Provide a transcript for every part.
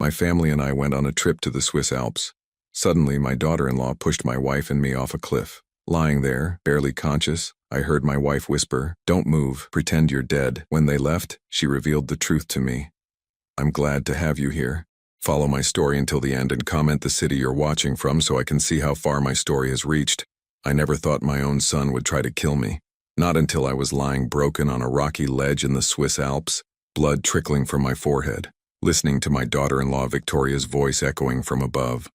My family and I went on a trip to the Swiss Alps. Suddenly, my daughter-in-law pushed my wife and me off a cliff. Lying there, barely conscious, I heard my wife whisper, "Don't move, pretend you're dead." When they left, she revealed the truth to me. "I'm glad to have you here. Follow my story until the end and comment the city you're watching from so I can see how far my story has reached. I never thought my own son would try to kill me. Not until I was lying broken on a rocky ledge in the Swiss Alps, blood trickling from my forehead, listening to my daughter-in-law Victoria's voice echoing from above.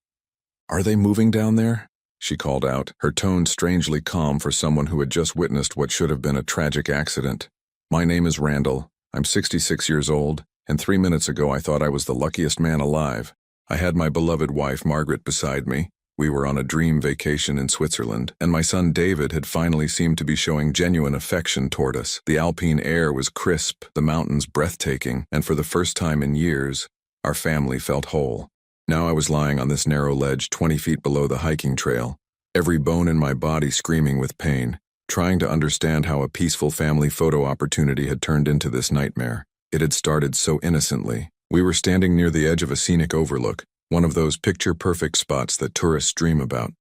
"Are they moving down there?" she called out, her tone strangely calm for someone who had just witnessed what should have been a tragic accident. "My name is Randall. I'm 66 years old, and 3 minutes ago I thought I was the luckiest man alive. I had my beloved wife Margaret beside me. We were on a dream vacation in Switzerland, and my son David had finally seemed to be showing genuine affection toward us. The alpine air was crisp, the mountains breathtaking, and for the first time in years, our family felt whole. Now I was lying on this narrow ledge 20 feet below the hiking trail, every bone in my body screaming with pain, trying to understand how a peaceful family photo opportunity had turned into this nightmare. It had started so innocently. We were standing near the edge of a scenic overlook, one of those picture-perfect spots that tourists dream about,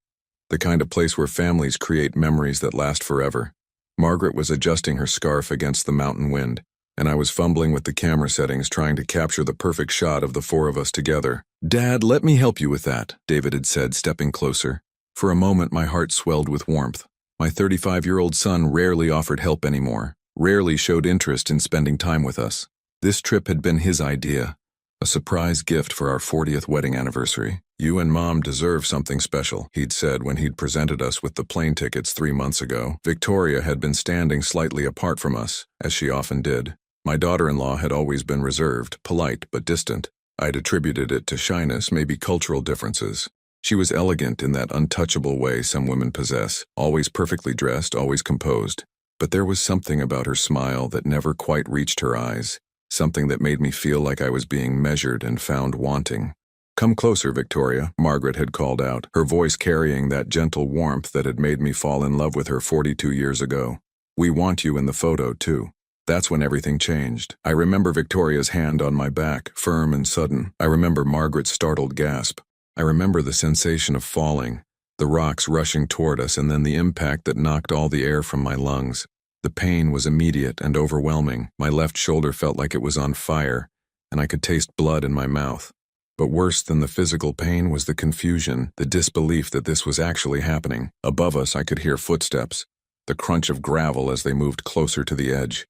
the kind of place where families create memories that last forever. Margaret was adjusting her scarf against the mountain wind, and I was fumbling with the camera settings trying to capture the perfect shot of the four of us together. "Dad, let me help you with that," David had said, stepping closer. For a moment my heart swelled with warmth. My 35-year-old son rarely offered help anymore, rarely showed interest in spending time with us. This trip had been his idea, a surprise gift for our 40th wedding anniversary. "You and Mom deserve something special," he'd said when he'd presented us with the plane tickets 3 months ago. Victoria had been standing slightly apart from us, as she often did. My daughter-in-law had always been reserved, polite but distant. I'd attributed it to shyness, maybe cultural differences. She was elegant in that untouchable way some women possess, always perfectly dressed, always composed. But there was something about her smile that never quite reached her eyes, something that made me feel like I was being measured and found wanting. "Come closer, Victoria," Margaret had called out, her voice carrying that gentle warmth that had made me fall in love with her 42 years ago. "We want you in the photo, too." That's when everything changed. I remember Victoria's hand on my back, firm and sudden. I remember Margaret's startled gasp. I remember the sensation of falling, the rocks rushing toward us, and then the impact that knocked all the air from my lungs. The pain was immediate and overwhelming. My left shoulder felt like it was on fire, and I could taste blood in my mouth. But worse than the physical pain was the confusion, the disbelief that this was actually happening. Above us, I could hear footsteps, the crunch of gravel as they moved closer to the edge.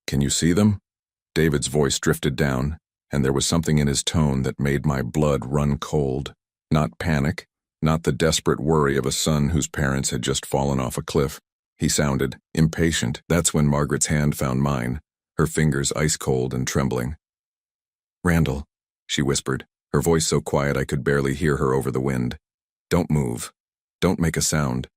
"Can you see them?" David's voice drifted down, and there was something in his tone that made my blood run cold. Not panic, not the desperate worry of a son whose parents had just fallen off a cliff. He sounded impatient. That's when Margaret's hand found mine, her fingers ice-cold and trembling. "Randall," she whispered, her voice so quiet I could barely hear her over the wind. "Don't move. Don't make a sound."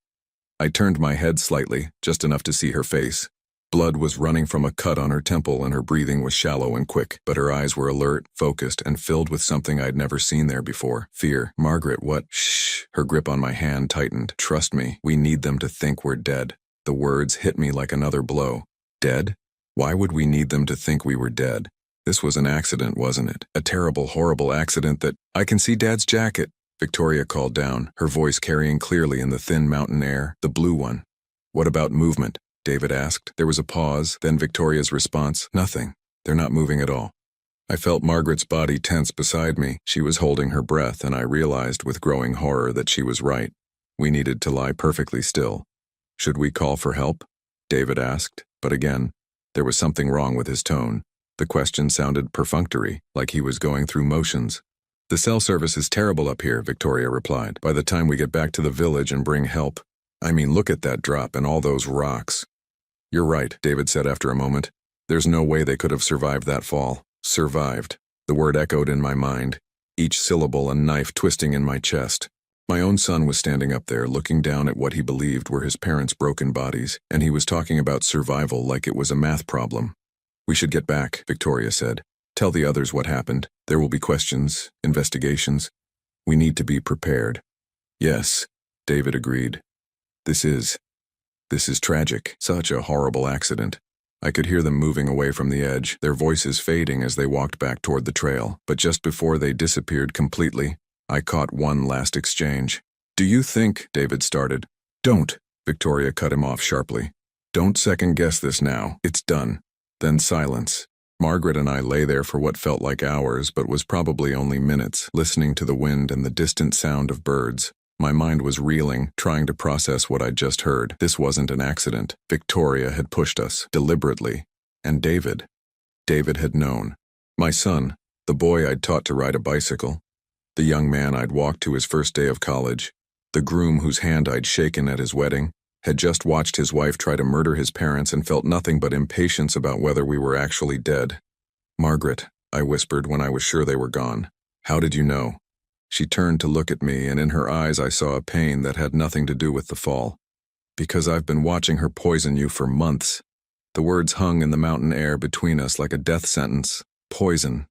I turned my head slightly, just enough to see her face. Blood was running from a cut on her temple and her breathing was shallow and quick, but her eyes were alert, focused, and filled with something I'd never seen there before. Fear. "Margaret, what?" "Shh." Her grip on my hand tightened. "Trust me, we need them to think we're dead." The words hit me like another blow. Dead? Why would we need them to think we were dead? This was an accident, wasn't it? A terrible, horrible accident that— "I can see Dad's jacket," Victoria called down, her voice carrying clearly in the thin mountain air, the blue one. "What about movement?" David asked. There was a pause, then Victoria's response, "Nothing. They're not moving at all." I felt Margaret's body tense beside me. She was holding her breath, and I realized with growing horror that she was right. We needed to lie perfectly still. "Should we call for help?" David asked, but again, there was something wrong with his tone. The question sounded perfunctory, like he was going through motions. "The cell service is terrible up here," Victoria replied. "By the time we get back to the village and bring help— I mean, look at that drop and all those rocks." "You're right," David said after a moment. "There's no way they could have survived that fall." Survived. The word echoed in my mind, each syllable a knife twisting in my chest. My own son was standing up there, looking down at what he believed were his parents' broken bodies, and he was talking about survival like it was a math problem. "We should get back," Victoria said. "Tell the others what happened. There will be questions, investigations. We need to be prepared." "Yes," David agreed. This is tragic. Such a horrible accident. I could hear them moving away from the edge, their voices fading as they walked back toward the trail. But just before they disappeared completely, I caught one last exchange. "Do you think," David started. "Don't," Victoria cut him off sharply. "Don't second-guess this now. It's done." Then silence. Margaret and I lay there for what felt like hours but was probably only minutes, listening to the wind and the distant sound of birds. My mind was reeling, trying to process what I'd just heard. This wasn't an accident. Victoria had pushed us, deliberately. And David. David had known. My son, the boy I'd taught to ride a bicycle, the young man I'd walked to his first day of college, the groom whose hand I'd shaken at his wedding, had just watched his wife try to murder his parents and felt nothing but impatience about whether we were actually dead. "Margaret," I whispered when I was sure they were gone. "How did you know?" She turned to look at me, and in her eyes I saw a pain that had nothing to do with the fall. "Because I've been watching her poison you for months." The words hung in the mountain air between us like a death sentence. Poison.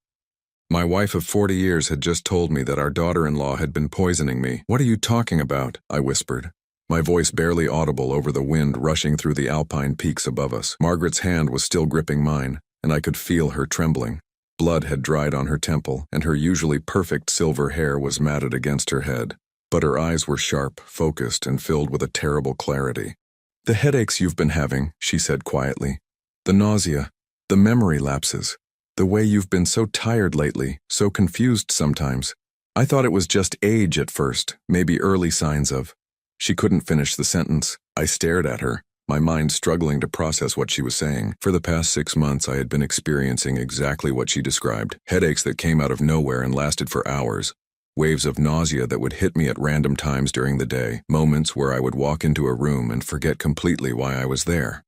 My wife of 40 years had just told me that our daughter-in-law had been poisoning me. "What are you talking about?" I whispered, my voice barely audible over the wind rushing through the alpine peaks above us. Margaret's hand was still gripping mine, and I could feel her trembling. Blood had dried on her temple, and her usually perfect silver hair was matted against her head. But her eyes were sharp, focused, and filled with a terrible clarity. "The headaches you've been having," she said quietly. "The nausea, the memory lapses, the way you've been so tired lately, so confused sometimes. I thought it was just age at first, maybe early signs of—" She couldn't finish the sentence. I stared at her, my mind struggling to process what she was saying. For the past 6 months, I had been experiencing exactly what she described. Headaches that came out of nowhere and lasted for hours. Waves of nausea that would hit me at random times during the day. Moments where I would walk into a room and forget completely why I was there.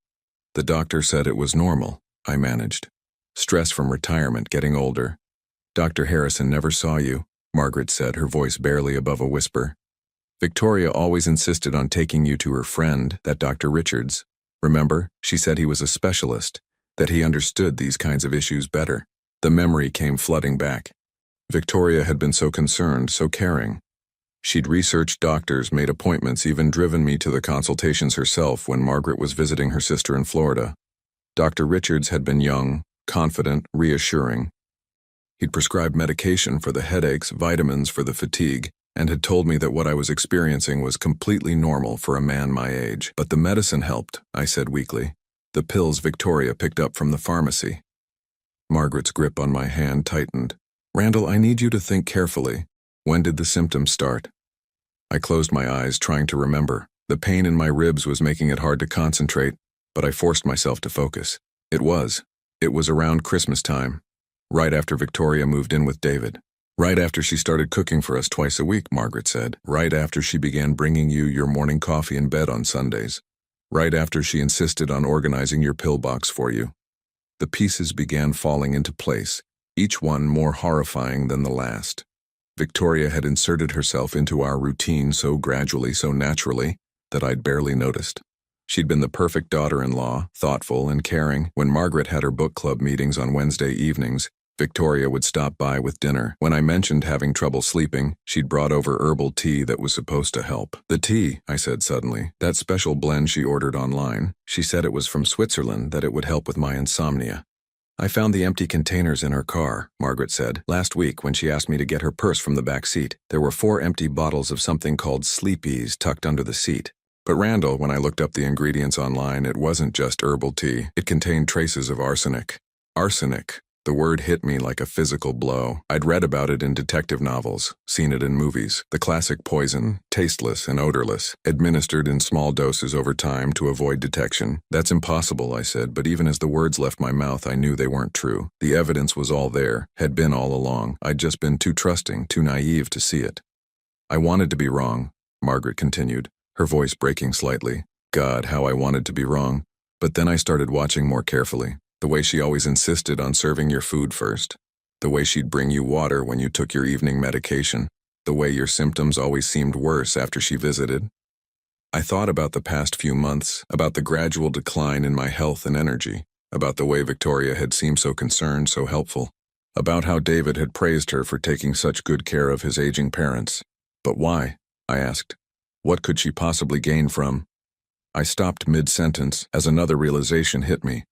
The doctor said it was normal, I managed. Stress from retirement, getting older. "Dr. Harrison never saw you," Margaret said, her voice barely above a whisper. "Victoria always insisted on taking you to her friend, that Dr. Richards. Remember, she said he was a specialist, that he understood these kinds of issues better." The memory came flooding back. Victoria had been so concerned, so caring. She'd researched doctors, made appointments, even driven me to the consultations herself when Margaret was visiting her sister in Florida. Dr. Richards had been young, confident, reassuring. He'd prescribed medication for the headaches, vitamins for the fatigue, and had told me that what I was experiencing was completely normal for a man my age. "But the medicine helped," I said weakly. "The pills Victoria picked up from the pharmacy." Margaret's grip on my hand tightened. "Randall, I need you to think carefully. When did the symptoms start?" I closed my eyes, trying to remember. The pain in my ribs was making it hard to concentrate, but I forced myself to focus. It was around Christmas time, right after Victoria moved in with David. "Right after she started cooking for us twice a week," Margaret said. "Right after she began bringing you your morning coffee in bed on Sundays. Right after she insisted on organizing your pill box for you." The pieces began falling into place, each one more horrifying than the last. Victoria had inserted herself into our routine so gradually, so naturally, that I'd barely noticed. She'd been the perfect daughter-in-law, thoughtful and caring. When Margaret had her book club meetings on Wednesday evenings, Victoria would stop by with dinner. When I mentioned having trouble sleeping, she'd brought over herbal tea that was supposed to help. "The tea," I said suddenly, "that special blend she ordered online. She said it was from Switzerland, that it would help with my insomnia." "I found the empty containers in her car," Margaret said. "Last week, when she asked me to get her purse from the back seat, there were 4 empty bottles of something called Sleepies tucked under the seat. But Randall, when I looked up the ingredients online, it wasn't just herbal tea. It contained traces of arsenic." Arsenic. The word hit me like a physical blow. I'd read about it in detective novels, seen it in movies. The classic poison, tasteless and odorless, administered in small doses over time to avoid detection. "That's impossible," I said, but even as the words left my mouth, I knew they weren't true. The evidence was all there, had been all along. I'd just been too trusting, too naive to see it. "I wanted to be wrong," Margaret continued, her voice breaking slightly. God, how I wanted to be wrong. But then I started watching more carefully. The way she always insisted on serving your food first. The way she'd bring you water when you took your evening medication. The way your symptoms always seemed worse after she visited. I thought about the past few months, about the gradual decline in my health and energy, about the way Victoria had seemed so concerned, so helpful, about how David had praised her for taking such good care of his aging parents. But why? I asked. What could she possibly gain from? I stopped mid-sentence as another realization hit me.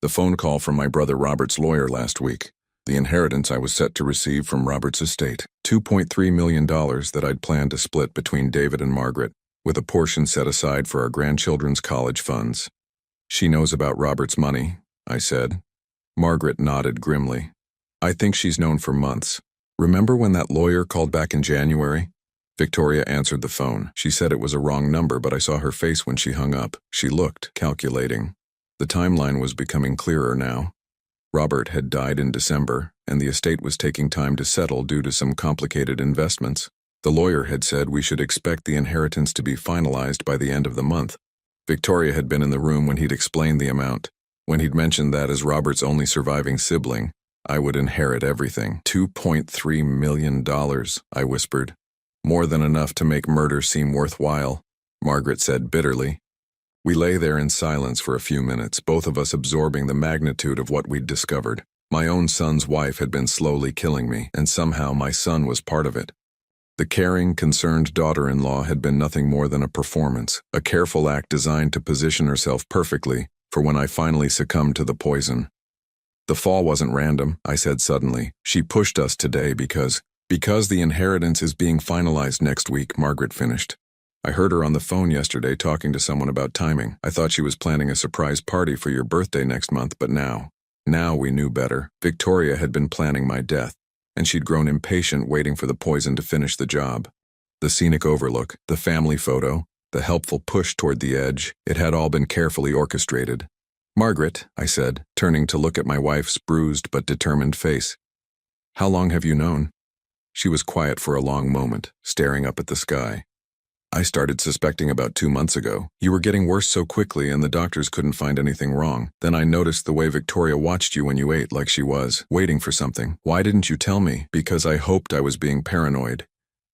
The phone call from my brother Robert's lawyer last week. The inheritance I was set to receive from Robert's estate. $2.3 million that I'd planned to split between David and Margaret, with a portion set aside for our grandchildren's college funds. She knows about Robert's money, I said. Margaret nodded grimly. I think she's known for months. Remember when that lawyer called back in January? Victoria answered the phone. She said it was a wrong number, but I saw her face when she hung up. She looked, calculating. The timeline was becoming clearer now. Robert had died in December, and the estate was taking time to settle due to some complicated investments. The lawyer had said we should expect the inheritance to be finalized by the end of the month. Victoria had been in the room when he'd explained the amount. When he'd mentioned that as Robert's only surviving sibling, I would inherit everything. $2.3 million, I whispered. More than enough to make murder seem worthwhile, Margaret said bitterly. We lay there in silence for a few minutes, both of us absorbing the magnitude of what we'd discovered. My own son's wife had been slowly killing me, and somehow my son was part of it. The caring, concerned daughter-in-law had been nothing more than a performance, a careful act designed to position herself perfectly for when I finally succumbed to the poison. The fall wasn't random, I said suddenly. She pushed us today because the inheritance is being finalized next week, Margaret finished. I heard her on the phone yesterday talking to someone about timing. I thought she was planning a surprise party for your birthday next month, but now we knew better. Victoria had been planning my death, and she'd grown impatient waiting for the poison to finish the job. The scenic overlook, the family photo, the helpful push toward the edge, it had all been carefully orchestrated. Margaret, I said, turning to look at my wife's bruised but determined face. How long have you known? She was quiet for a long moment, staring up at the sky. I started suspecting about 2 months ago. You were getting worse so quickly and the doctors couldn't find anything wrong. Then I noticed the way Victoria watched you when you ate, like she was, waiting for something. Why didn't you tell me? Because I hoped I was being paranoid.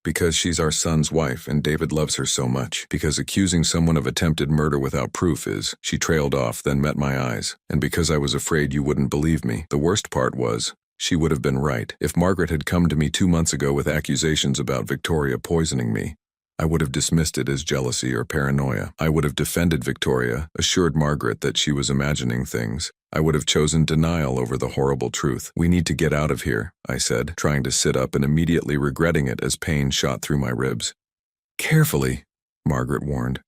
Because she's our son's wife and David loves her so much. Because accusing someone of attempted murder without proof is. She trailed off, then met my eyes. And because I was afraid you wouldn't believe me. The worst part was, she would have been right. If Margaret had come to me 2 months ago with accusations about Victoria poisoning me, I would have dismissed it as jealousy or paranoia. I would have defended Victoria, assured Margaret that she was imagining things. I would have chosen denial over the horrible truth. We need to get out of here, I said, trying to sit up and immediately regretting it as pain shot through my ribs. Carefully, Margaret warned.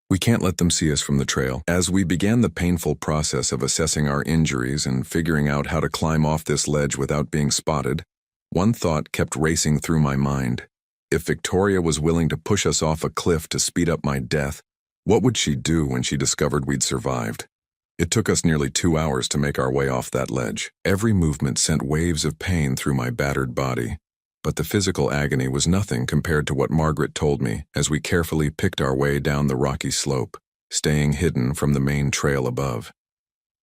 We can't let them see us from the trail. As we began the painful process of assessing our injuries and figuring out how to climb off this ledge without being spotted, one thought kept racing through my mind. If Victoria was willing to push us off a cliff to speed up my death, what would she do when she discovered we'd survived? It took us nearly 2 hours to make our way off that ledge. Every movement sent waves of pain through my battered body, but the physical agony was nothing compared to what Margaret told me as we carefully picked our way down the rocky slope, staying hidden from the main trail above.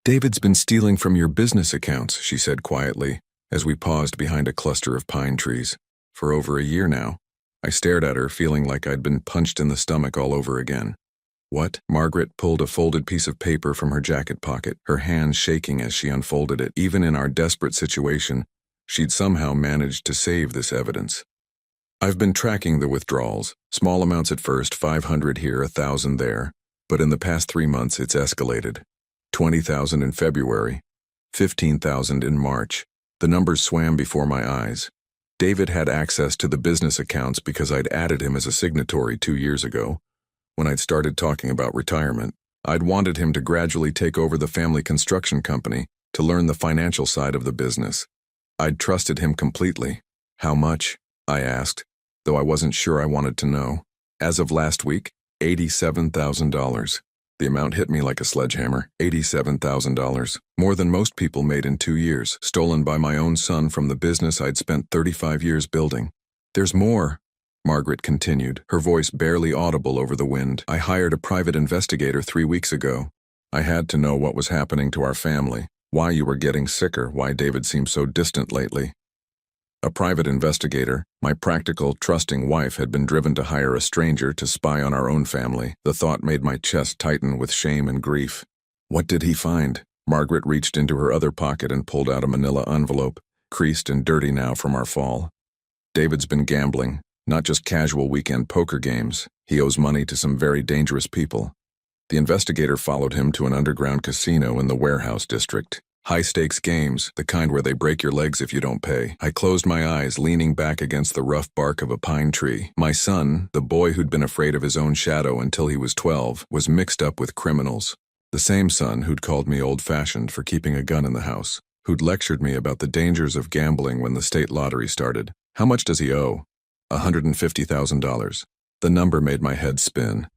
David's been stealing from your business accounts, she said quietly, as we paused behind a cluster of pine trees. For over a year now. I stared at her, feeling like I'd been punched in the stomach all over again. What? Margaret pulled a folded piece of paper from her jacket pocket, her hands shaking as she unfolded it. Even in our desperate situation, she'd somehow managed to save this evidence. I've been tracking the withdrawals, small amounts at first, 500 here, 1,000 there, but in the past 3 months it's escalated. 20,000 in February, 15,000 in March. The numbers swam before my eyes. David had access to the business accounts because I'd added him as a signatory 2 years ago. When I'd started talking about retirement, I'd wanted him to gradually take over the family construction company to learn the financial side of the business. I'd trusted him completely. How much? I asked, though I wasn't sure I wanted to know. As of last week, $87,000. The amount hit me like a sledgehammer. $87,000. More than most people made in 2 years, stolen by my own son from the business I'd spent 35 years building. There's more, Margaret continued, her voice barely audible over the wind. I hired a private investigator 3 weeks ago. I had to know what was happening to our family, why you were getting sicker, why David seemed so distant lately. A private investigator, my practical, trusting wife had been driven to hire a stranger to spy on our own family. The thought made my chest tighten with shame and grief. What did he find? Margaret reached into her other pocket and pulled out a manila envelope, creased and dirty now from our fall. David's been gambling, not just casual weekend poker games. He owes money to some very dangerous people. The investigator followed him to an underground casino in the warehouse district. High-stakes games, the kind where they break your legs if you don't pay. I closed my eyes, leaning back against the rough bark of a pine tree. My son, the boy who'd been afraid of his own shadow until he was 12, was mixed up with criminals. The same son who'd called me old-fashioned for keeping a gun in the house, who'd lectured me about the dangers of gambling when the state lottery started. How much does he owe? $150,000. The number made my head spin.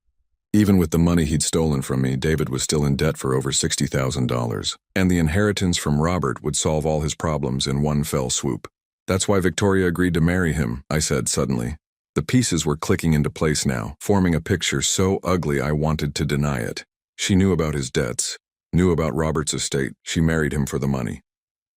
Even with the money he'd stolen from me, David was still in debt for over $60,000. And the inheritance from Robert would solve all his problems in one fell swoop. That's why Victoria agreed to marry him, I said suddenly. The pieces were clicking into place now, forming a picture so ugly I wanted to deny it. She knew about his debts, knew about Robert's estate. She married him for the money.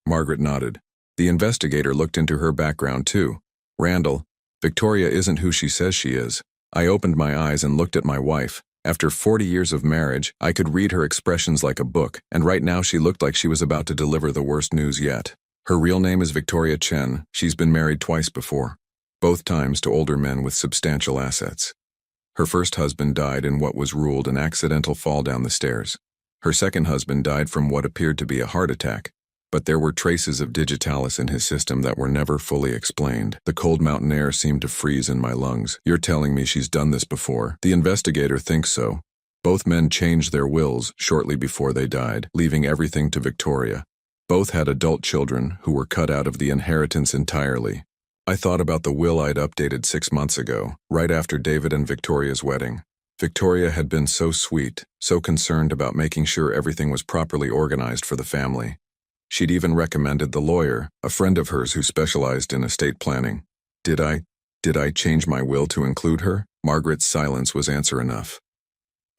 Margaret nodded. The investigator looked into her background too. Randall, Victoria isn't who she says she is. I opened my eyes and looked at my wife. After 40 years of marriage, I could read her expressions like a book, and right now she looked like she was about to deliver the worst news yet. Her real name is Victoria Chen. She's been married twice before, both times to older men with substantial assets. Her first husband died in what was ruled an accidental fall down the stairs. Her second husband died from what appeared to be a heart attack, but there were traces of digitalis in his system that were never fully explained. The cold mountain air seemed to freeze in my lungs. You're telling me she's done this before? The investigator thinks so. Both men changed their wills shortly before they died, leaving everything to Victoria. Both had adult children who were cut out of the inheritance entirely. I thought about the will I'd updated 6 months ago, right after David and Victoria's wedding. Victoria had been so sweet, so concerned about making sure everything was properly organized for the family. She'd even recommended the lawyer, a friend of hers who specialized in estate planning. Did I change my will to include her? Margaret's silence was answer enough.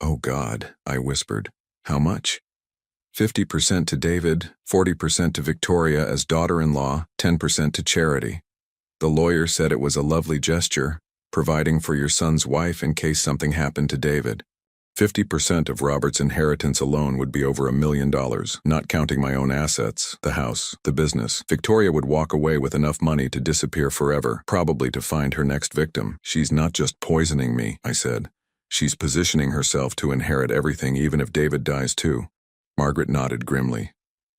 Oh God, I whispered. How much? 50% to David, 40% to Victoria as daughter-in-law, 10% to charity. The lawyer said it was a lovely gesture, providing for your son's wife in case something happened to David. 50% of Robert's inheritance alone would be over $1 million, not counting my own assets, the house, the business. Victoria would walk away with enough money to disappear forever, probably to find her next victim. She's not just poisoning me, I said. She's positioning herself to inherit everything even if David dies too. Margaret nodded grimly.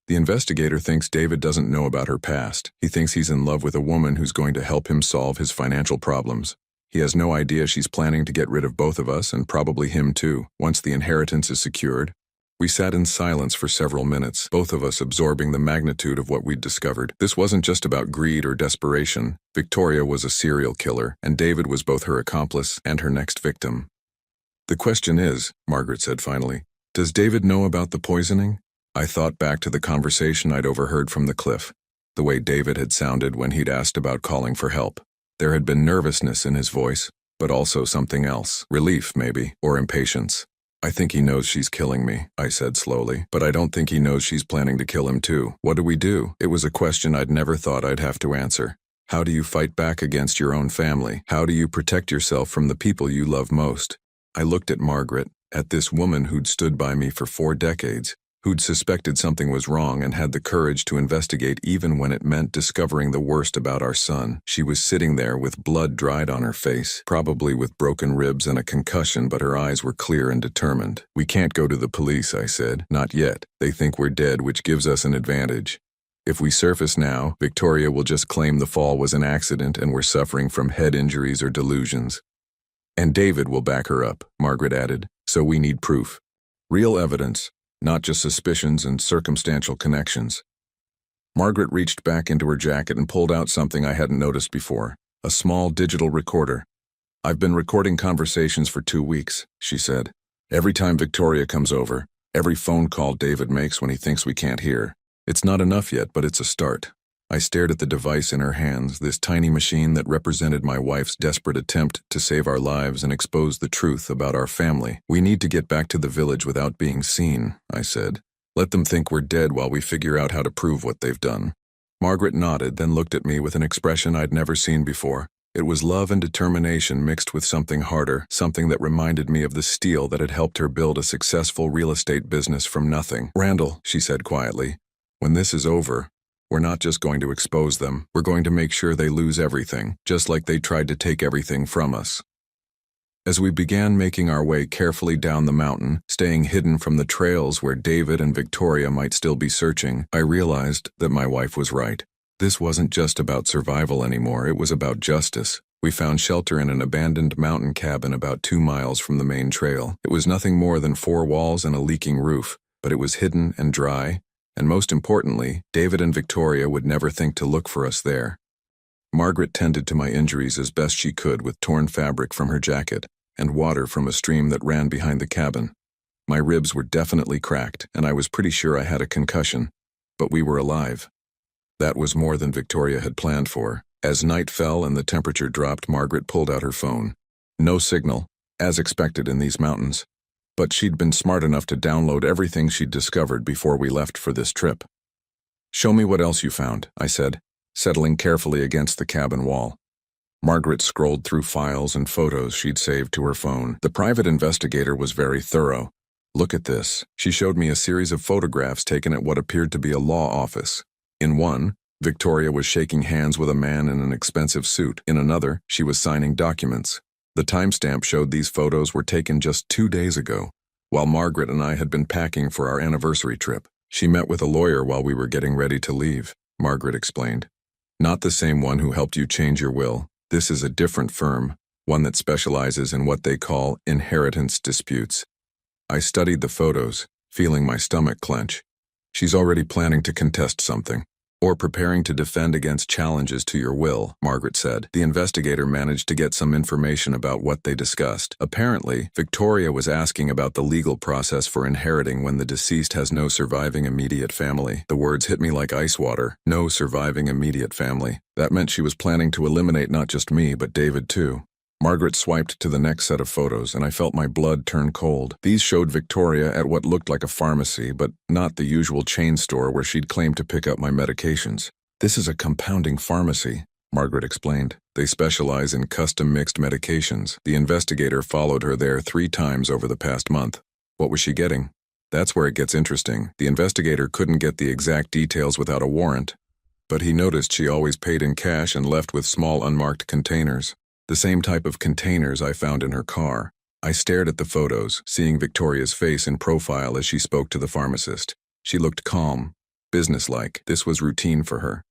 The investigator thinks David doesn't know about her past. He thinks he's in love with a woman who's going to help him solve his financial problems. He has no idea she's planning to get rid of both of us and probably him too, once the inheritance is secured. We sat in silence for several minutes, both of us absorbing the magnitude of what we'd discovered. This wasn't just about greed or desperation. Victoria was a serial killer, and David was both her accomplice and her next victim. The question is, Margaret said finally, does David know about the poisoning? I thought back to the conversation I'd overheard from the cliff, the way David had sounded when he'd asked about calling for help. There had been nervousness in his voice, but also something else. Relief, maybe, or impatience. I think he knows she's killing me, I said slowly, but I don't think he knows she's planning to kill him too. What do we do? It was a question I'd never thought I'd have to answer. How do you fight back against your own family? How do you protect yourself from the people you love most? I looked at Margaret, at this woman who'd stood by me for 4 decades, who'd suspected something was wrong and had the courage to investigate even when it meant discovering the worst about our son. She was sitting there with blood dried on her face, probably with broken ribs and a concussion, but her eyes were clear and determined. We can't go to the police, I said. Not yet. They think we're dead, which gives us an advantage. If we surface now, Victoria will just claim the fall was an accident and we're suffering from head injuries or delusions. And David will back her up, Margaret added. So we need proof. Real evidence. Not just suspicions and circumstantial connections. Margaret reached back into her jacket and pulled out something I hadn't noticed before, a small digital recorder. I've been recording conversations for 2 weeks, she said. Every time Victoria comes over, every phone call David makes when he thinks we can't hear. It's not enough yet, but it's a start. I stared at the device in her hands, this tiny machine that represented my wife's desperate attempt to save our lives and expose the truth about our family. We need to get back to the village without being seen, I said. Let them think we're dead while we figure out how to prove what they've done. Margaret nodded, then looked at me with an expression I'd never seen before. It was love and determination mixed with something harder, something that reminded me of the steel that had helped her build a successful real estate business from nothing. Randall, she said quietly, when this is over, we're not just going to expose them, we're going to make sure they lose everything, just like they tried to take everything from us. As we began making our way carefully down the mountain, staying hidden from the trails where David and Victoria might still be searching, I realized that my wife was right. This wasn't just about survival anymore, it was about justice. We found shelter in an abandoned mountain cabin about 2 miles from the main trail. It was nothing more than 4 walls and a leaking roof, but it was hidden and dry, and most importantly, David and Victoria would never think to look for us there. Margaret tended to my injuries as best she could with torn fabric from her jacket and water from a stream that ran behind the cabin. My ribs were definitely cracked, and I was pretty sure I had a concussion, but we were alive. That was more than Victoria had planned for. As night fell and the temperature dropped, Margaret pulled out her phone. No signal, as expected in these mountains. But she'd been smart enough to download everything she'd discovered before we left for this trip. "Show me what else you found," I said, settling carefully against the cabin wall. Margaret scrolled through files and photos she'd saved to her phone. The private investigator was very thorough. "Look at this." She showed me a series of photographs taken at what appeared to be a law office. In one, Victoria was shaking hands with a man in an expensive suit. In another, she was signing documents. The timestamp showed these photos were taken just 2 days ago, while Margaret and I had been packing for our anniversary trip. "She met with a lawyer while we were getting ready to leave," Margaret explained. "Not the same one who helped you change your will. This is a different firm, one that specializes in what they call inheritance disputes." I studied the photos, feeling my stomach clench. "She's already planning to contest something, or preparing to defend against challenges to your will," Margaret said. The investigator managed to get some information about what they discussed. Apparently, Victoria was asking about the legal process for inheriting when the deceased has no surviving immediate family. The words hit me like ice water. No surviving immediate family. That meant she was planning to eliminate not just me, but David too. Margaret swiped to the next set of photos, and I felt my blood turn cold. These showed Victoria at what looked like a pharmacy, but not the usual chain store where she'd claimed to pick up my medications. "This is a compounding pharmacy," Margaret explained. "They specialize in custom-mixed medications." The investigator followed her there 3 times over the past month. What was she getting? That's where it gets interesting. The investigator couldn't get the exact details without a warrant, but he noticed she always paid in cash and left with small unmarked containers. The same type of containers I found in her car. I stared at the photos, seeing Victoria's face in profile as she spoke to the pharmacist. She looked calm, businesslike. This was routine for her.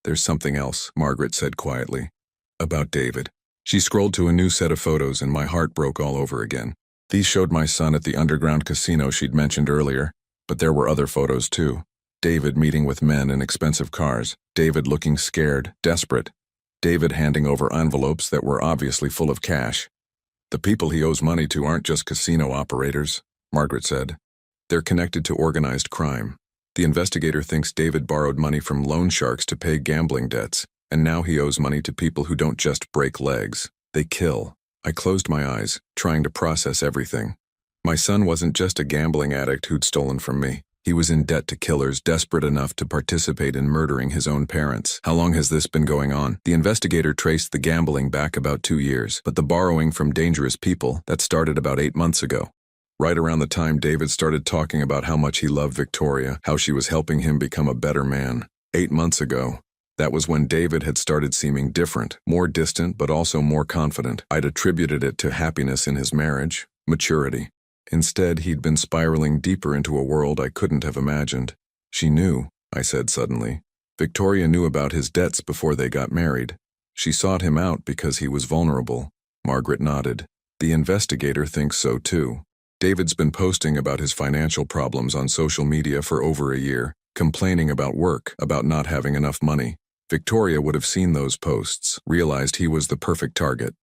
"There's something else," Margaret said quietly. "About David." She scrolled to a new set of photos and my heart broke all over again. These showed my son at the underground casino she'd mentioned earlier, but there were other photos too. David meeting with men in expensive cars. David looking scared, desperate. David handing over envelopes that were obviously full of cash. "The people he owes money to aren't just casino operators," Margaret said. "They're connected to organized crime. The investigator thinks David borrowed money from loan sharks to pay gambling debts, and now he owes money to people who don't just break legs. They kill." I closed my eyes, trying to process everything. My son wasn't just a gambling addict who'd stolen from me. He was in debt to killers desperate enough to participate in murdering his own parents. "How long has this been going on?" The investigator traced the gambling back about 2 years, but the borrowing from dangerous people, that started about 8 months ago. Right around the time David started talking about how much he loved Victoria, how she was helping him become a better man. 8 months ago. That was when David had started seeming different, more distant but also more confident. I'd attributed it to happiness in his marriage, maturity. Instead, he'd been spiraling deeper into a world I couldn't have imagined. "She knew," I said suddenly. "Victoria knew about his debts before they got married. She sought him out because he was vulnerable." Margaret nodded. "The investigator thinks so too. David's been posting about his financial problems on social media for over a year, complaining about work, about not having enough money. Victoria would have seen those posts, realized he was the perfect target.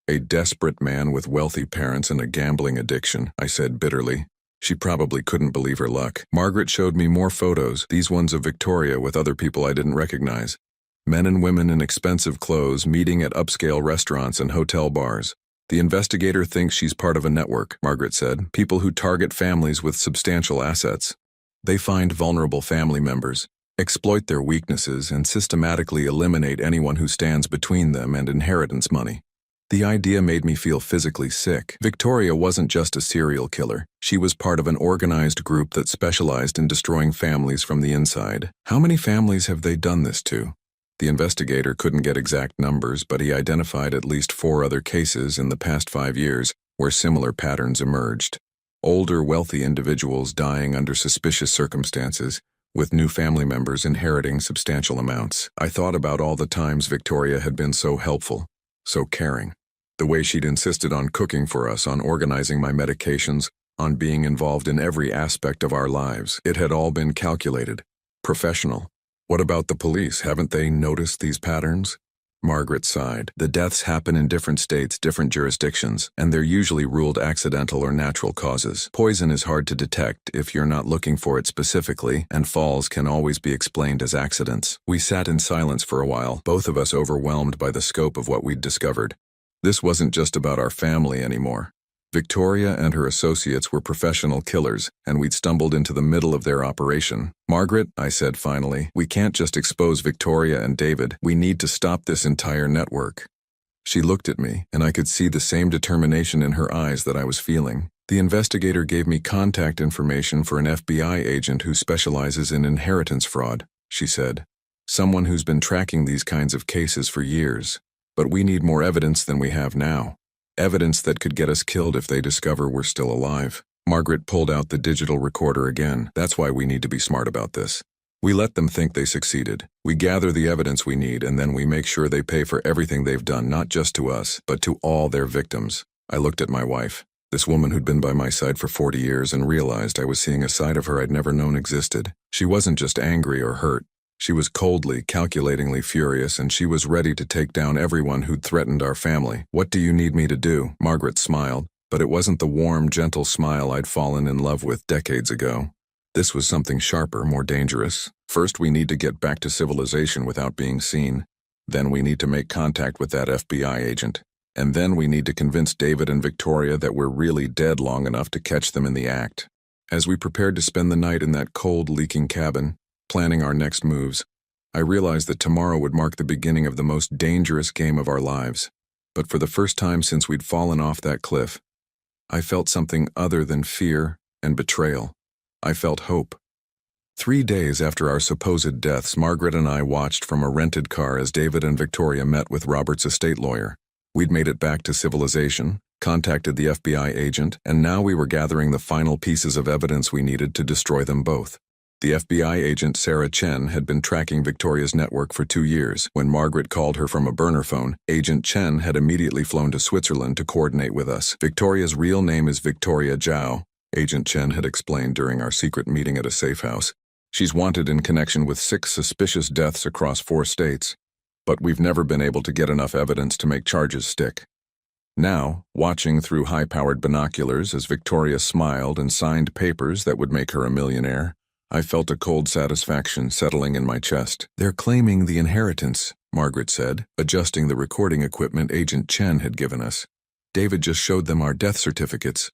A desperate man with wealthy parents and a gambling addiction," I said bitterly. She probably couldn't believe her luck. Margaret showed me more photos, these ones of Victoria with other people I didn't recognize. Men and women in expensive clothes meeting at upscale restaurants and hotel bars. "The investigator thinks she's part of a network," Margaret said. "People who target families with substantial assets. They find vulnerable family members, exploit their weaknesses, and systematically eliminate anyone who stands between them and inheritance money." The idea made me feel physically sick. Victoria wasn't just a serial killer. She was part of an organized group that specialized in destroying families from the inside. How many families have they done this to? The investigator couldn't get exact numbers, but he identified at least 4 other cases in the past 5 years where similar patterns emerged. Older, wealthy individuals dying under suspicious circumstances, with new family members inheriting substantial amounts. I thought about all the times Victoria had been so helpful, so caring. The way she'd insisted on cooking for us, on organizing my medications, on being involved in every aspect of our lives. It had all been calculated, professional. What about the police? Haven't they noticed these patterns? Margaret sighed. The deaths happen in different states, different jurisdictions, and they're usually ruled accidental or natural causes. Poison is hard to detect if you're not looking for it specifically, and falls can always be explained as accidents. We sat in silence for a while, both of us overwhelmed by the scope of what we'd discovered. This wasn't just about our family anymore. Victoria and her associates were professional killers, and we'd stumbled into the middle of their operation. Margaret, I said finally, we can't just expose Victoria and David. We need to stop this entire network. She looked at me, and I could see the same determination in her eyes that I was feeling. The investigator gave me contact information for an FBI agent who specializes in inheritance fraud, she said. Someone who's been tracking these kinds of cases for years. But we need more evidence than we have now. Evidence that could get us killed if they discover we're still alive. Margaret pulled out the digital recorder again. That's why we need to be smart about this. We let them think they succeeded. We gather the evidence we need, and then we make sure they pay for everything they've done, not just to us, but to all their victims. I looked at my wife, this woman who'd been by my side for 40 years, and realized I was seeing a side of her I'd never known existed. She wasn't just angry or hurt. She was coldly, calculatingly furious, and she was ready to take down everyone who'd threatened our family. What do you need me to do? Margaret smiled, but it wasn't the warm, gentle smile I'd fallen in love with decades ago. This was something sharper, more dangerous. First, we need to get back to civilization without being seen. Then we need to make contact with that FBI agent. And then we need to convince David and Victoria that we're really dead long enough to catch them in the act. As we prepared to spend the night in that cold, leaking cabin, planning our next moves, I realized that tomorrow would mark the beginning of the most dangerous game of our lives. But for the first time since we'd fallen off that cliff, I felt something other than fear and betrayal. I felt hope. 3 days after our supposed deaths, Margaret and I watched from a rented car as David and Victoria met with Robert's estate lawyer. We'd made it back to civilization, contacted the FBI agent, and now we were gathering the final pieces of evidence we needed to destroy them both. The FBI agent Sarah Chen had been tracking Victoria's network for 2 years. When Margaret called her from a burner phone, Agent Chen had immediately flown to Switzerland to coordinate with us. Victoria's real name is Victoria Zhao, Agent Chen had explained during our secret meeting at a safe house. She's wanted in connection with 6 suspicious deaths across 4 states, but we've never been able to get enough evidence to make charges stick. Now, watching through high-powered binoculars as Victoria smiled and signed papers that would make her a millionaire, I felt a cold satisfaction settling in my chest. They're claiming the inheritance, Margaret said, adjusting the recording equipment Agent Chen had given us. David just showed them our death certificates.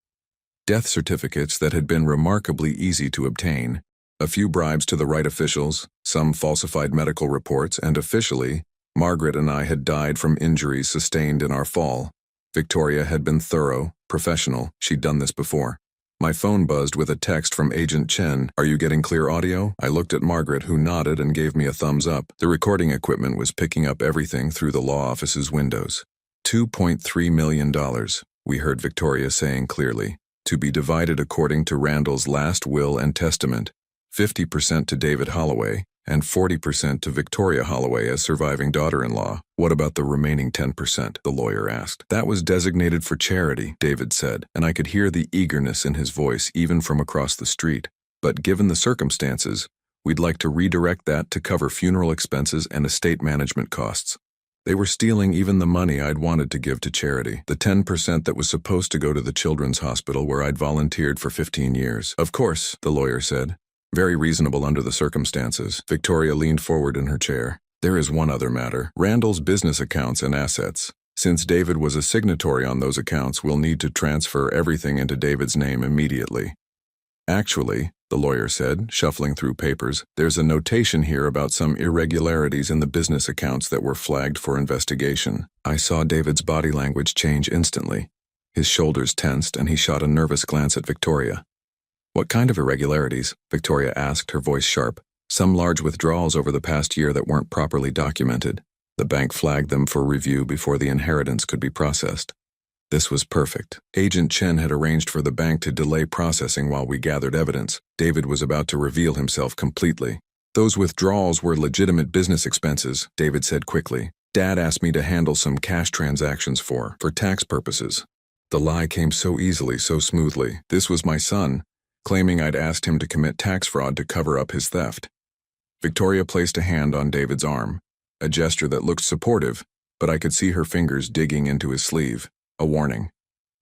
Death certificates that had been remarkably easy to obtain. A few bribes to the right officials, some falsified medical reports, and officially, Margaret and I had died from injuries sustained in our fall. Victoria had been thorough, professional. She'd done this before. My phone buzzed with a text from Agent Chen. Are you getting clear audio? I looked at Margaret, who nodded and gave me a thumbs up. The recording equipment was picking up everything through the law office's windows. $2.3 million, we heard Victoria saying clearly, to be divided according to Randall's last will and testament, 50% to David Holloway and 40% to Victoria Holloway as surviving daughter-in-law. What about the remaining 10%? The lawyer asked. That was designated for charity, David said, and I could hear the eagerness in his voice even from across the street. But given the circumstances, we'd like to redirect that to cover funeral expenses and estate management costs. They were stealing even the money I'd wanted to give to charity, the 10% that was supposed to go to the children's hospital where I'd volunteered for 15 years. Of course, the lawyer said. Very reasonable under the circumstances. Victoria leaned forward in her chair. There is one other matter. Randall's business accounts and assets. Since David was a signatory on those accounts, we'll need to transfer everything into David's name immediately. Actually, the lawyer said, shuffling through papers, there's a notation here about some irregularities in the business accounts that were flagged for investigation. I saw David's body language change instantly. His shoulders tensed and he shot a nervous glance at Victoria. What kind of irregularities? Victoria asked, her voice sharp. Some large withdrawals over the past year that weren't properly documented. The bank flagged them for review before the inheritance could be processed. This was perfect. Agent Chen had arranged for the bank to delay processing while we gathered evidence. David was about to reveal himself completely. Those withdrawals were legitimate business expenses, David said quickly. Dad asked me to handle some cash transactions for tax purposes. The lie came so easily, so smoothly. This was my son, claiming I'd asked him to commit tax fraud to cover up his theft. Victoria placed a hand on David's arm, a gesture that looked supportive, but I could see her fingers digging into his sleeve. A warning.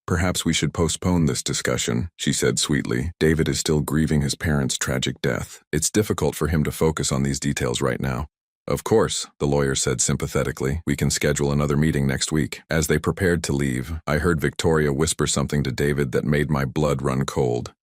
Perhaps we should postpone this discussion, she said sweetly. David is still grieving his parents' tragic death. It's difficult for him to focus on these details right now. Of course, the lawyer said sympathetically. We can schedule another meeting next week. As they prepared to leave, I heard Victoria whisper something to David that made my blood run cold.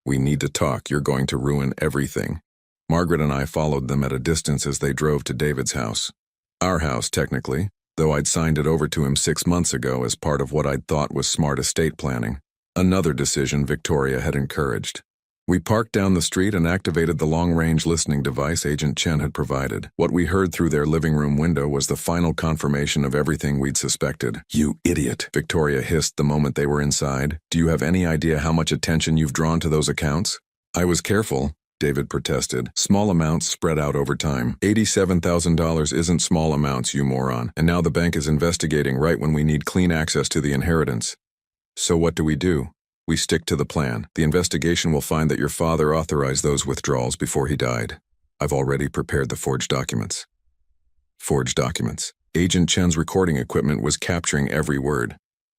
We need to talk. You're going to ruin everything. Margaret and I followed them at a distance as they drove to David's house. Our house, technically, though I'd signed it over to him 6 months ago as part of what I'd thought was smart estate planning. Another decision Victoria had encouraged. We parked down the street and activated the long-range listening device Agent Chen had provided. What we heard through their living room window was the final confirmation of everything we'd suspected. "You idiot," Victoria hissed the moment they were inside. "Do you have any idea how much attention you've drawn to those accounts?" "I was careful," David protested. "Small amounts spread out over time. $87,000 isn't small amounts, you moron. And now the bank is investigating right when we need clean access to the inheritance. So what do? We stick to the plan. The investigation will find that your father authorized those withdrawals before he died. I've already prepared the forged documents." Forged documents. Agent Chen's recording equipment was capturing every word.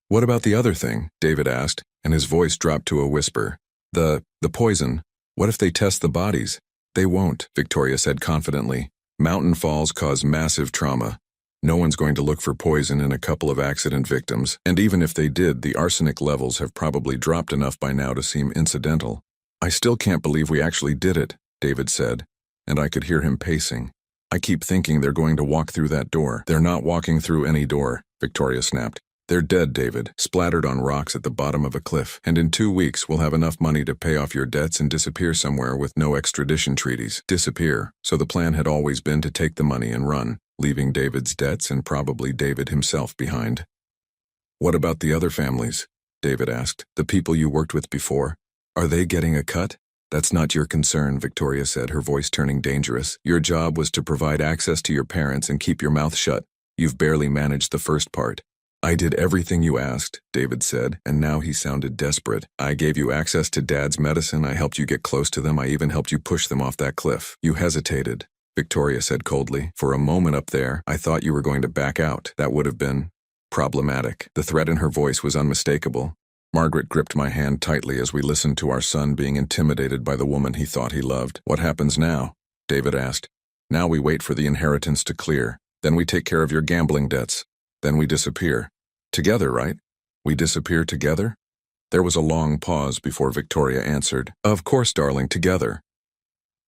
"What about the other thing?" David asked, and his voice dropped to a whisper. The poison. What if they test the bodies?" "They won't," Victoria said confidently. "Mountain falls cause massive trauma. No one's going to look for poison in a couple of accident victims, and even if they did, the arsenic levels have probably dropped enough by now to seem incidental." "I still can't believe we actually did it," David said, and I could hear him pacing. "I keep thinking they're going to walk through that door." "They're not walking through any door," Victoria snapped. "They're dead, David, splattered on rocks at the bottom of a cliff. And in 2 weeks, we'll have enough money to pay off your debts and disappear somewhere with no extradition treaties." Disappear. So the plan had always been to take the money and run, leaving David's debts and probably David himself behind. "What about the other families?" David asked. "The people you worked with before? Are they getting a cut?" "That's not your concern," Victoria said, her voice turning dangerous. "Your job was to provide access to your parents and keep your mouth shut. You've barely managed the first part." "I did everything you asked," David said, and now he sounded desperate. "I gave you access to Dad's medicine, I helped you get close to them, I even helped you push them off that cliff." "You hesitated," Victoria said coldly. "For a moment up there, I thought you were going to back out. That would have been problematic." The threat in her voice was unmistakable. Margaret gripped my hand tightly as we listened to our son being intimidated by the woman he thought he loved. "What happens now?" David asked. "Now we wait for the inheritance to clear. Then we take care of your gambling debts. Then we disappear. Together, right? We disappear together?" There was a long pause before Victoria answered. "Of course, darling, together."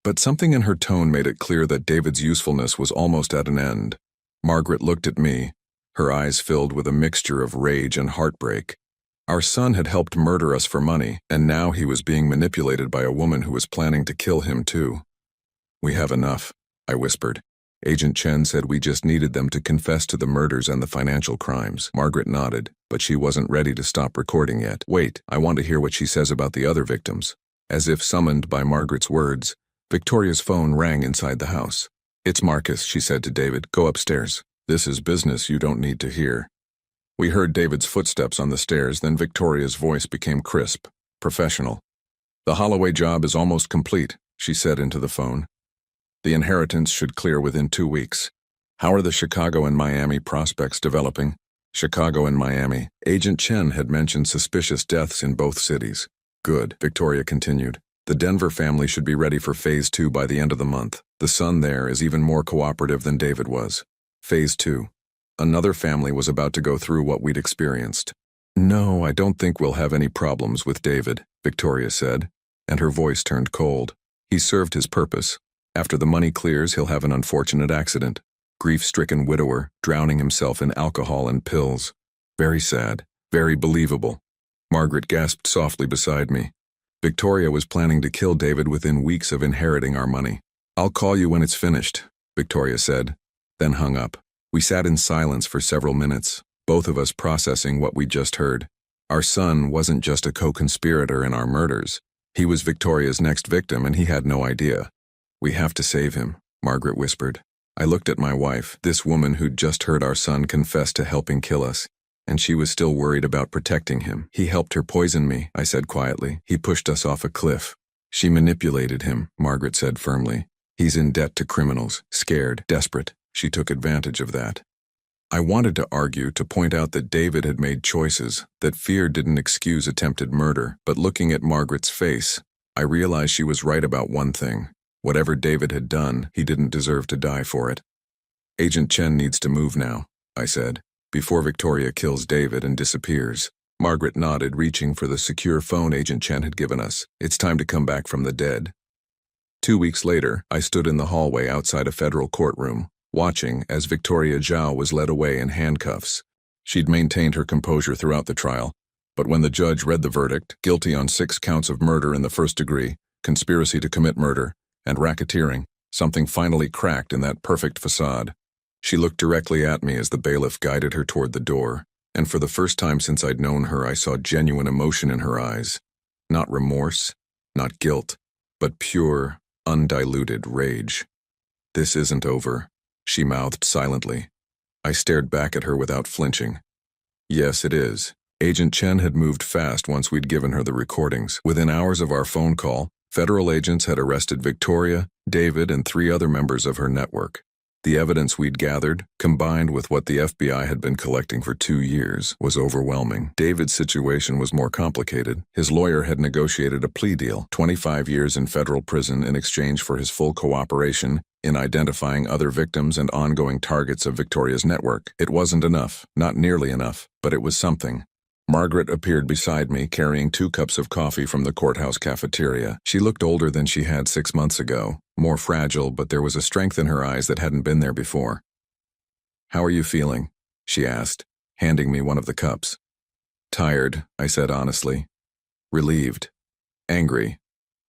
But something in her tone made it clear that David's usefulness was almost at an end. Margaret looked at me, her eyes filled with a mixture of rage and heartbreak. Our son had helped murder us for money, and now he was being manipulated by a woman who was planning to kill him too. "We have enough," I whispered. "Agent Chen said we just needed them to confess to the murders and the financial crimes." Margaret nodded, but she wasn't ready to stop recording yet. "Wait, I want to hear what she says about the other victims." As if summoned by Margaret's words, Victoria's phone rang inside the house. "It's Marcus," she said to David. "Go upstairs. This is business you don't need to hear." We heard David's footsteps on the stairs, then Victoria's voice became crisp, professional. "The Holloway job is almost complete," she said into the phone. "The inheritance should clear within 2 weeks. How are the Chicago and Miami prospects developing?" Chicago and Miami. Agent Chen had mentioned suspicious deaths in both cities. "Good," Victoria continued. "The Denver family should be ready for Phase 2 by the end of the month. The son there is even more cooperative than David was." Phase 2. Another family was about to go through what we'd experienced. "No, I don't think we'll have any problems with David," Victoria said, and her voice turned cold. "He's served his purpose. After the money clears, he'll have an unfortunate accident. Grief-stricken widower, drowning himself in alcohol and pills. Very sad, very believable." Margaret gasped softly beside me. Victoria was planning to kill David within weeks of inheriting our money. I'll call you when it's finished, Victoria said, then hung up. We sat in silence for several minutes, both of us processing what we'd just heard. Our son wasn't just a co-conspirator in our murders. He was Victoria's next victim, and he had no idea. We have to save him, Margaret whispered. I looked at my wife, this woman who'd just heard our son confess to helping kill us, and she was still worried about protecting him. He helped her poison me, I said quietly. He pushed us off a cliff. She manipulated him, Margaret said firmly. He's in debt to criminals, scared, desperate. She took advantage of that. I wanted to argue, to point out that David had made choices, that fear didn't excuse attempted murder, but looking at Margaret's face, I realized she was right about one thing. Whatever David had done, he didn't deserve to die for it. Agent Chen needs to move now, I said, before Victoria kills David and disappears. Margaret nodded, reaching for the secure phone Agent Chen had given us. It's time to come back from the dead. 2 weeks later, I stood in the hallway outside a federal courtroom, watching as Victoria Zhao was led away in handcuffs. She'd maintained her composure throughout the trial, but when the judge read the verdict, guilty on 6 counts of murder in the first degree, conspiracy to commit murder, and racketeering, something finally cracked in that perfect facade. She looked directly at me as the bailiff guided her toward the door, and for the first time since I'd known her, I saw genuine emotion in her eyes. Not remorse, not guilt, but pure, undiluted rage. This isn't over, she mouthed silently. I stared back at her without flinching. Yes, it is. Agent Chen had moved fast once we'd given her the recordings. Within hours of our phone call, federal agents had arrested Victoria, David, and 3 other members of her network. The evidence we'd gathered, combined with what the FBI had been collecting for 2 years, was overwhelming. David's situation was more complicated. His lawyer had negotiated a plea deal, 25 years in federal prison in exchange for his full cooperation in identifying other victims and ongoing targets of Victoria's network. It wasn't enough, not nearly enough, but it was something. Margaret appeared beside me, carrying 2 cups of coffee from the courthouse cafeteria. She looked older than she had 6 months ago, more fragile, but there was a strength in her eyes that hadn't been there before. "How are you feeling?" she asked, handing me one of the cups. "Tired," I said honestly. "Relieved. Angry.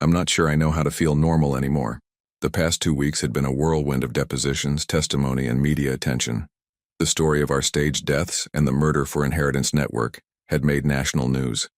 I'm not sure I know how to feel normal anymore." The past 2 weeks had been a whirlwind of depositions, testimony, and media attention. The story of our staged deaths and the murder for inheritance network had made national news.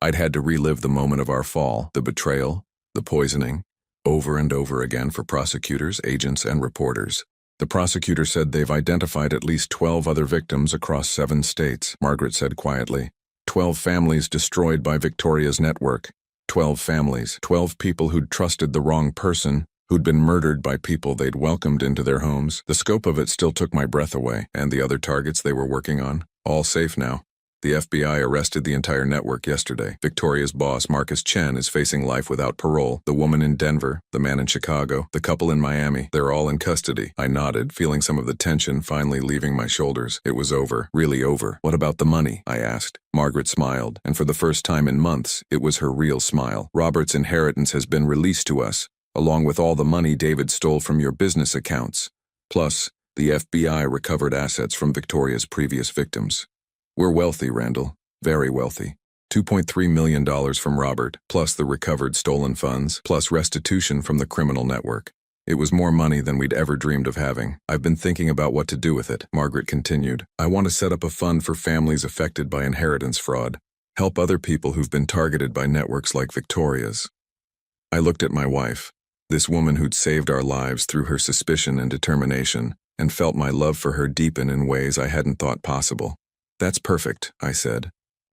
I'd had to relive the moment of our fall, the betrayal, the poisoning, over and over again for prosecutors, agents, and reporters. The prosecutor said they've identified at least 12 other victims across 7 states, Margaret said quietly. 12 families destroyed by Victoria's network. 12 families, 12 people who'd trusted the wrong person, who'd been murdered by people they'd welcomed into their homes. The scope of it still took my breath away, and the other targets they were working on, all safe now. The FBI arrested the entire network yesterday. Victoria's boss, Marcus Chen, is facing life without parole. The woman in Denver, the man in Chicago, the couple in Miami, they're all in custody. I nodded, feeling some of the tension finally leaving my shoulders. It was over, really over. "What about the money?" I asked. Margaret smiled, and for the first time in months, it was her real smile. "Robert's inheritance has been released to us, along with all the money David stole from your business accounts. Plus, the FBI recovered assets from Victoria's previous victims. We're wealthy, Randall. Very wealthy. $2.3 million from Robert, plus the recovered stolen funds, plus restitution from the criminal network. It was more money than we'd ever dreamed of having. I've been thinking about what to do with it," Margaret continued. "I want to set up a fund for families affected by inheritance fraud. Help other people who've been targeted by networks like Victoria's." I looked at my wife, this woman who'd saved our lives through her suspicion and determination, and felt my love for her deepen in ways I hadn't thought possible. "That's perfect," I said.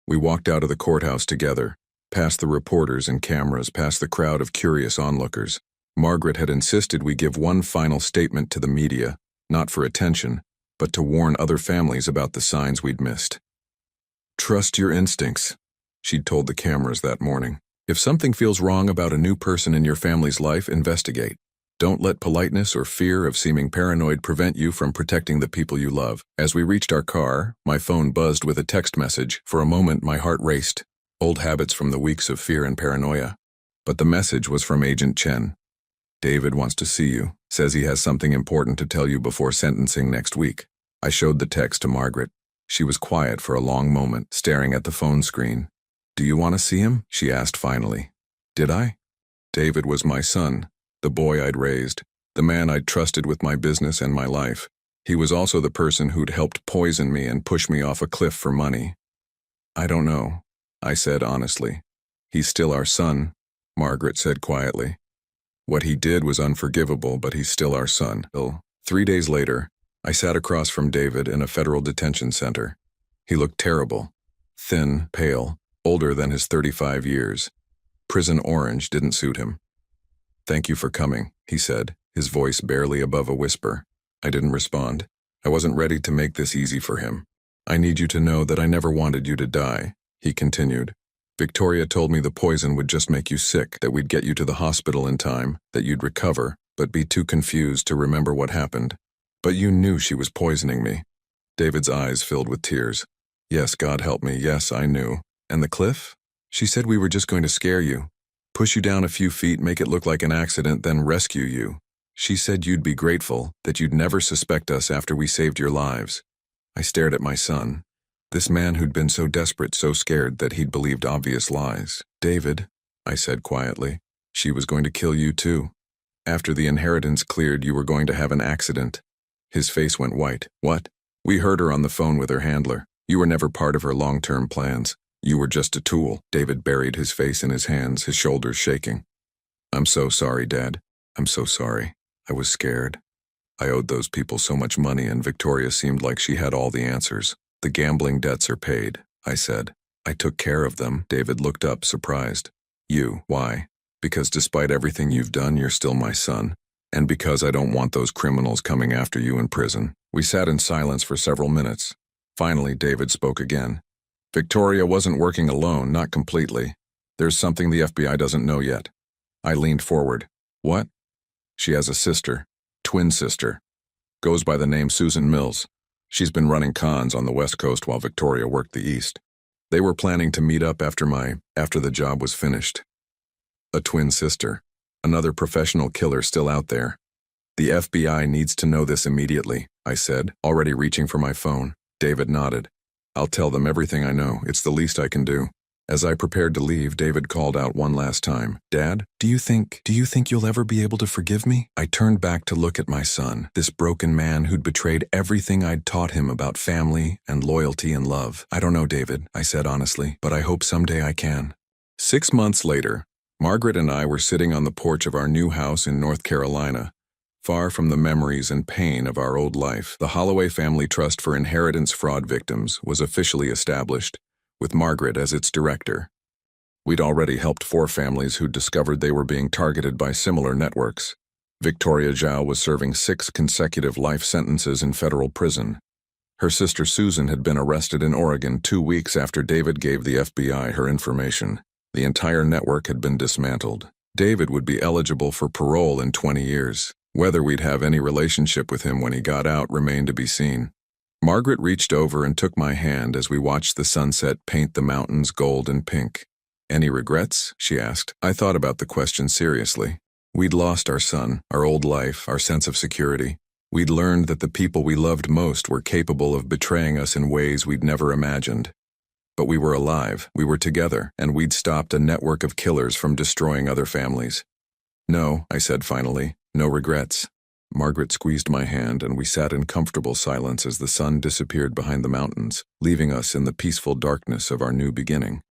We walked out of the courthouse together, past the reporters and cameras, past the crowd of curious onlookers. Margaret had insisted we give one final statement to the media, not for attention, but to warn other families about the signs we'd missed. "Trust your instincts," she'd told the cameras that morning. "If something feels wrong about a new person in your family's life, investigate. Don't let politeness or fear of seeming paranoid prevent you from protecting the people you love." As we reached our car, my phone buzzed with a text message. For a moment, my heart raced. Old habits from the weeks of fear and paranoia. But the message was from Agent Chen. "David wants to see you. Says he has something important to tell you before sentencing next week." I showed the text to Margaret. She was quiet for a long moment, staring at the phone screen. "Do you want to see him?" she asked finally. Did I? David was my son. The boy I'd raised, the man I'd trusted with my business and my life. He was also the person who'd helped poison me and push me off a cliff for money. I don't know, I said honestly. He's still our son, Margaret said quietly. What he did was unforgivable, but he's still our son. 3 days later, I sat across from David in a federal detention center. He looked terrible, thin, pale, older than his 35 years. Prison orange didn't suit him. "Thank you for coming," he said, his voice barely above a whisper. I didn't respond. I wasn't ready to make this easy for him. "I need you to know that I never wanted you to die," he continued. "Victoria told me the poison would just make you sick, that we'd get you to the hospital in time, that you'd recover, but be too confused to remember what happened. But you knew she was poisoning me." David's eyes filled with tears. "Yes, God help me, yes, I knew. And the cliff? She said we were just going to scare you, push you down a few feet, make it look like an accident, then rescue you. She said you'd be grateful, that you'd never suspect us after we saved your lives." I stared at my son, this man who'd been so desperate, so scared that he'd believed obvious lies. "David," I said quietly, "she was going to kill you too. After the inheritance cleared, you were going to have an accident." His face went white. "What?" "We heard her on the phone with her handler. You were never part of her long-term plans. You were just a tool." David buried his face in his hands, his shoulders shaking. "I'm so sorry, Dad. I'm so sorry. I was scared. I owed those people so much money, and Victoria seemed like she had all the answers. The gambling debts are paid," I said. "I took care of them." David looked up, surprised. "You? Why?" "Because despite everything you've done, you're still my son. And because I don't want those criminals coming after you in prison." We sat in silence for several minutes. Finally, David spoke again. "Victoria wasn't working alone, not completely. There's something the FBI doesn't know yet." I leaned forward. "What?" "She has a sister, twin sister. Goes by the name Susan Mills. She's been running cons on the West Coast while Victoria worked the East. They were planning to meet up after the job was finished." A twin sister. Another professional killer still out there. "The FBI needs to know this immediately," I said, already reaching for my phone. David nodded. "I'll tell them everything I know. It's the least I can do." As I prepared to leave, David called out one last time. "Dad, do you think you'll ever be able to forgive me?" I turned back to look at my son, this broken man who'd betrayed everything I'd taught him about family and loyalty and love. "I don't know, David," I said honestly, "but I hope someday I can." 6 months later, Margaret and I were sitting on the porch of our new house in North Carolina, far from the memories and pain of our old life. The Holloway Family Trust for Inheritance Fraud Victims was officially established, with Margaret as its director. We'd already helped 4 families who'd discovered they were being targeted by similar networks. Victoria Zhao was serving 6 consecutive life sentences in federal prison. Her sister Susan had been arrested in Oregon 2 weeks after David gave the FBI her information. The entire network had been dismantled. David would be eligible for parole in 20 years. Whether we'd have any relationship with him when he got out remained to be seen. Margaret reached over and took my hand as we watched the sunset paint the mountains gold and pink. "Any regrets?" she asked. I thought about the question seriously. We'd lost our son, our old life, our sense of security. We'd learned that the people we loved most were capable of betraying us in ways we'd never imagined. But we were alive, we were together, and we'd stopped a network of killers from destroying other families. "No," I said finally, "no regrets." Margaret squeezed my hand, and we sat in comfortable silence as the sun disappeared behind the mountains, leaving us in the peaceful darkness of our new beginning.